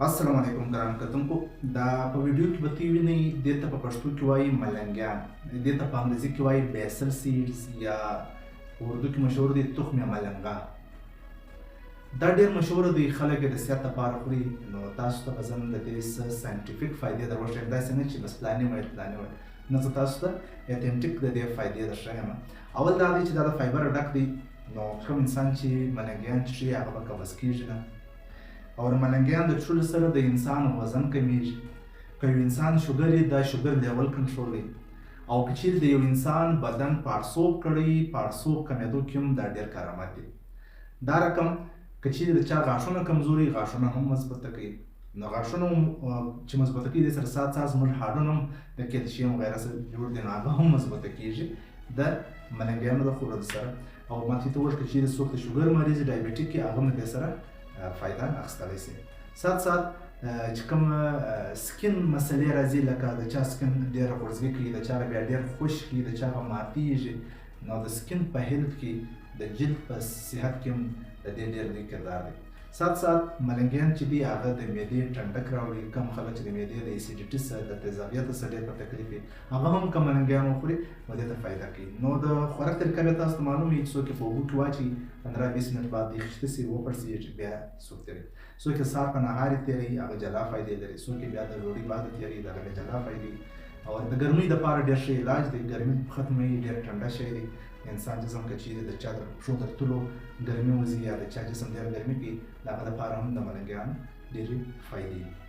السلام علیکم ګران کتونکو دا په ویډیو کې به تی وینئ دې ته په پښتو کې وایي ملنګیان دې ته په انګریزي کې وایي بیسل سیډز یا په اردو کې مشهور دي تخم ملنګا. دا ډېر مشهور دي، خلک یې د صحت لپاره خوري. نو تاسو ته به زه نن د دې څه ساینټیفیک فایدې در وښیم، داسې نه چې بس پلانې ویل نه، زه تاسو ته اتنټیک د دې فایدې درښیم. اول دا دی چې دا د فایبر ډک دی، نو کوم انسان چې ملنګیان څښي هغه به قبض کېږي نه. او ملنګیان د څښلو سره د انسان وزن کمیږي. که یو انسان شوګر یې دا شوګر لیول کنټرولوي. او که چیرې د یو انسان بدن پاړسوب کړی، پاړسوب کمېدو کې هم دا ډېر کارآمد دی. دا رقم که چیرې د چا غاښونه کمزوري، غاښونه هم مضبوطه کوي. نو غاښونه چې مضبوطه کوي دې سره سات زموږ هډونه هم د کیلشیم وغیره سره جوړ دي، نو هغه هم مضبوطه کېږي د ملنګیانو د خوړلو سره. او ما ته وویل که چیرې څوک د شوګر مریض ډایبټیک یې هغه هم دې سره فایده اخیستلی شي. سات چې کوم سکین مسلې راځي، لکه د چا سکین ډېره غورځګي کوي، د چا بیا ډېر خشک وي، د چا به ماتېږي، نو د سکین په هیلت کې د جلد په صحت کې هم د دې ډېر لوی کردار دی. سات ملنګیان چې دي هغه د معدې ټنډک راوړي. کم خلک چې د معدې د ایسیډیټي سره د تیزابیت سره ډېر په تکلیف وي، هغه هم که ملنګیان وخوري نو دې ته فایده کوي. نو د خوراک طریقه بیا تاسو ته معلوم وي چې څوک یې په اوبو کې واچوي، 15-20 منټ بعد یې خیشته سي وپړسېږي، بیا څوک تېروي. څوک یې سهار په نهار یې تېروي، هغه جلا فایدې لري. څوک یې بیا د ډوډۍ بعد تېروي، د هغه جلا فایدې. او د ګرمۍ دپاره ډېر ښه علاج دی، ګرمي ختموي، ډېر ټنډه شی دی. انسان جسم که چیرې د چا د پښو تر تلو ګرمي وځي یا د چا جسم ډېر ګرمي کوي، د هغه دپاره هم د ملنګیانو ډېرې فایدې دي.